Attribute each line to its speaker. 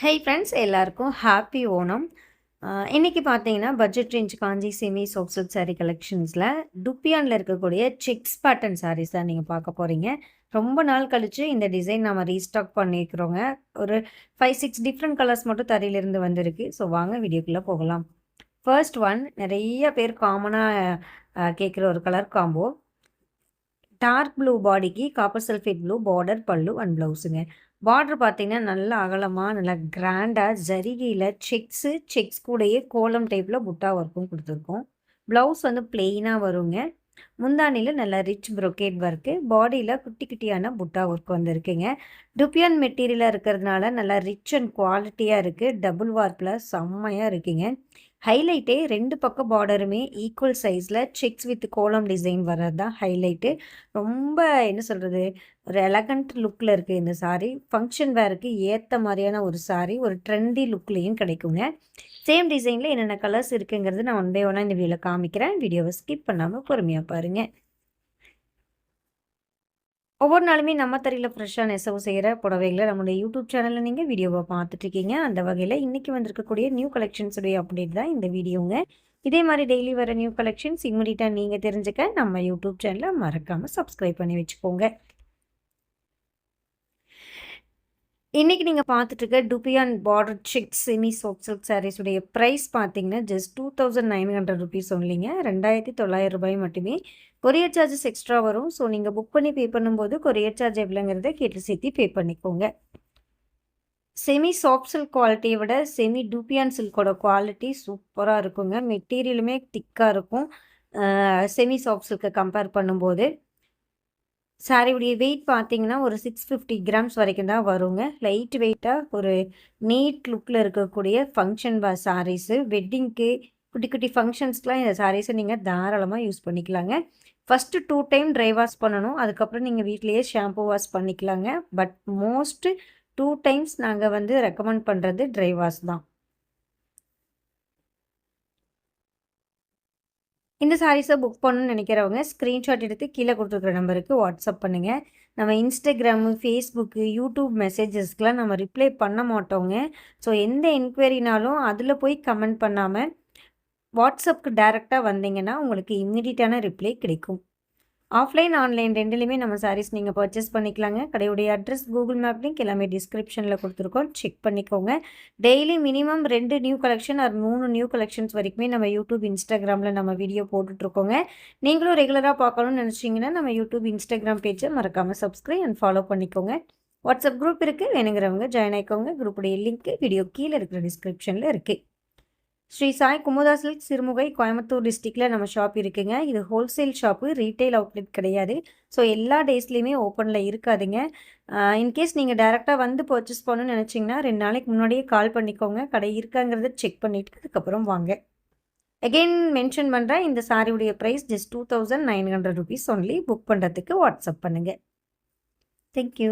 Speaker 1: Hi friends, எல்லாருக்கும் happy Onam. இன்னைக்கு பார்த்தீங்கன்னா பட்ஜெட் ரேஞ்ச் காஞ்சி செமி சாஃப்ட் சில்க் சாரீ கலெக்ஷன்ஸில் டுப்பியானில் இருக்கக்கூடிய செக்ஸ் பேட்டர்ன் சாரீஸ் தான் நீங்கள் பார்க்க போகிறீங்க. ரொம்ப நாள் கழித்து இந்த டிசைன் நம்ம ரீஸ்டாக் பண்ணியிருக்கிறோங்க. ஒரு 5-6 டிஃப்ரெண்ட் கலர்ஸ் மட்டும் தரையிலிருந்து வந்திருக்கு. ஸோ வாங்க வீடியோக்குள்ளே போகலாம். ஃபர்ஸ்ட் ஒன், நிறைய பேர் காமனாக கேட்குற ஒரு கலர் காம்போ. டார்க் ப்ளூ பாடிக்கு காப்பர் சல்ஃபேட் ப்ளூ பார்டர், பல்லு அண்ட் ப்ளவுஸுங்க. பார்டர் பார்த்தீங்கன்னா நல்லா அகலமாக நல்லா கிராண்டாக ஜரிகையில் செக்ஸ் கூடயே கோலம் டைப்பில் புட்டா ஒர்க்கும் கொடுத்துருக்கோம். ப்ளவுஸ் வந்து பிளெயினாக வருங்க. முந்தானியில் நல்லா ரிச் ப்ரொக்கேட் ஒர்க்கு, பாடியில் குட்டி குட்டியான புட்டா ஒர்க் வந்துருக்குங்க. டுப்பியான் மெட்டீரியலாக இருக்கிறதுனால நல்லா ரிச் அண்ட் குவாலிட்டியாக இருக்குது. டபுள் வார்ப்பில் செம்மையாக இருக்குங்க. ஹைலைட்டே 2 பக்கம் பார்டருமே ஈக்குவல் சைஸில் செக்ஸ் வித் கோலம் டிசைன் வர்றது தான் ஹைலைட்டு. ரொம்ப என்ன சொல்கிறது, ஒரு எலகண்ட் லுக்கில் இருக்குது இந்த சாரீ. ஃபங்க்ஷன் வேருக்கு ஏற்ற மாதிரியான ஒரு சாரீ, ஒரு ட்ரெண்டி லுக்லேயும் கிடைக்குங்க. சேம் டிசைனில் என்னென்ன கலர்ஸ் இருக்குங்கிறது நான் ஒன் பை ஒன்னாக இந்த வீடியோவில் காமிக்கிறேன். வீடியோவை ஸ்கிப் பண்ணாமல் பொறுமையாக பாருங்கள். ஒவ்வொரு நாளுமே நம்ம தரையில் ஃப்ரெஷ்ஷாக நெசவு செய்கிற புடவைகளை நம்மளுடைய யூடியூப் சேனலில் நீங்கள் வீடியோவை பார்த்துட்ருக்கீங்க. அந்த வகையில் இன்றைக்கி வந்திருக்கக்கூடிய நியூ கலெக்ஷன்ஸுடைய அப்டேட் தான் இந்த வீடியோங்க. இதே மாதிரி டெய்லி வர நியூ கலெக்ஷன்ஸ் இம்மிடியட்டாக நீங்கள் தெரிஞ்சுக்க நம்ம யூடியூப் சேனலை மறக்காமல் சப்ஸ்கிரைப் பண்ணி வச்சுக்கோங்க. இன்றைக்கி நீங்கள் பார்த்துட்ருக்க dupion border checks semi soft silk சாரீஸுடைய ப்ரைஸ் பார்த்தீங்கன்னா ஜஸ்ட் 2900 ருபீஸ் ஒன்லிங்க. 2900 ரூபாய் மட்டுமே. கொரியர் சார்ஜஸ் எக்ஸ்ட்ரா வரும். ஸோ நீங்கள் புக் பண்ணி பே பண்ணும்போது கொரியர் சார்ஜ் எவ்வளோங்கிறத கேட்டு சேர்த்து பே பண்ணிக்கோங்க. செமி சாஃப்ட் சில்க் குவாலிட்டியை விட செமி டூப்பியான் சில்கோட குவாலிட்டி சூப்பராக இருக்குங்க. மெட்டீரியலுமே திக்காக இருக்கும் செமி சாஃப்ட் சில்கை கம்பேர் பண்ணும்போது. சாரியுடைய வெயிட் பார்த்தீங்கன்னா ஒரு 650 கிராம்ஸ் வரைக்கும் தான் வருங்க. லைட் வெயிட்டாக ஒரு நீட் லுக்கில் இருக்கக்கூடிய ஃபங்க்ஷன் சாரீஸு, வெட்டிங்க்கு, குட்டி குட்டி ஃபங்க்ஷன்ஸ்க்கெலாம் இந்த சாரீஸை நீங்கள் தாராளமாக யூஸ் பண்ணிக்கலாங்க. ஃபஸ்ட்டு 2 டைம் ட்ரை வாஷ் பண்ணணும். அதுக்கப்புறம் நீங்கள் வீட்லேயே ஷாம்பு வாஷ் பண்ணிக்கலாங்க. பட் மோஸ்ட்டு 2 டைம்ஸ் நாங்கள் வந்து ரெக்கமெண்ட் பண்ணுறது ட்ரை வாஷ் தான். இந்த சாரீஸை புக் பண்ணணும்னு நினைக்கிறவங்க ஸ்க்ரீன்ஷாட் எடுத்து கீழே கொடுத்துருக்குற நம்பருக்கு வாட்ஸ்அப் பண்ணுங்கள். நம்ம இன்ஸ்டாகிராமு, ஃபேஸ்புக்கு, யூடியூப் மெசேஜஸ்க்கெலாம் நம்ம ரிப்ளை பண்ண மாட்டோங்க. ஸோ எந்த என்கொயரினாலும் அதில் போய் கமெண்ட் பண்ணாமல் வாட்ஸ்அப்புக்கு டைரெக்டாக வந்தீங்கன்னா உங்களுக்கு இம்மிடியட்டான ரிப்ளை கிடைக்கும். ஆஃப்லைன், ஆன்லைன் ரெண்டுலேயுமே நம்ம சாரீஸ் நீங்கள் பர்ச்சேஸ் பண்ணிக்கலாங்க. கடையுடைய அட்ரஸ், கூகுள் மேப் லிங்க் எல்லாமே டிஸ்கிரிப்ஷனில் கொடுத்துருக்கோம். செக் பண்ணிக்கோங்க. Daily minimum 2 new collection or 3 new collections வரைக்குமே நம்ம யூடியூப், இன்ஸ்டாகிராமில் நம்ம வீடியோ போட்டுட்ருக்கோங்க. நீங்களும் ரெகுலராக பார்க்கணும்னு நினச்சிங்கன்னா நம்ம யூடியூப், இன்ஸ்டாகிராம் பேஜை மறக்காமல் சப்ஸ்கிரைப் அண்ட் ஃபாலோ பண்ணிக்கோங்க. வாட்ஸ்அப் குரூப் இருக்குது, வேணுங்கிறவங்க ஜாயின் ஆகிக்கோங்க. குரூப்புடைய லிங்க்கு வீடியோ கீழே இருக்கிற டிஸ்கிரிப்ஷனில் இருக்குது. ஸ்ரீ சாய் குமுதா சில்க், சிறுமுகை, கோயம்புத்தூர் டிஸ்ட்ரிக்டில் நம்ம ஷாப் இருக்குங்க. இது ஹோல்சேல் ஷாப்பு, ரீட்டைல் அவுட்லெட் கிடையாது. ஸோ எல்லா டேஸ்லேயுமே ஓப்பனில் இருக்காதுங்க. இன்கேஸ் நீங்கள் டேரெக்டாக வந்து பர்ச்சேஸ் பண்ணணும்னு நினச்சிங்கன்னா 2 நாளைக்கு முன்னாடியே கால் பண்ணிக்கோங்க. கடை இருக்காங்கிறத செக் பண்ணிவிட்டு அதுக்கப்புறம் வாங்க. அகெயின் மென்ஷன் பண்ணுறேன், இந்த சாரியுடைய price just 2900 rupees only. Book பண்ணுறதுக்கு வாட்ஸ்அப் பண்ணுங்கள். தேங்க்யூ.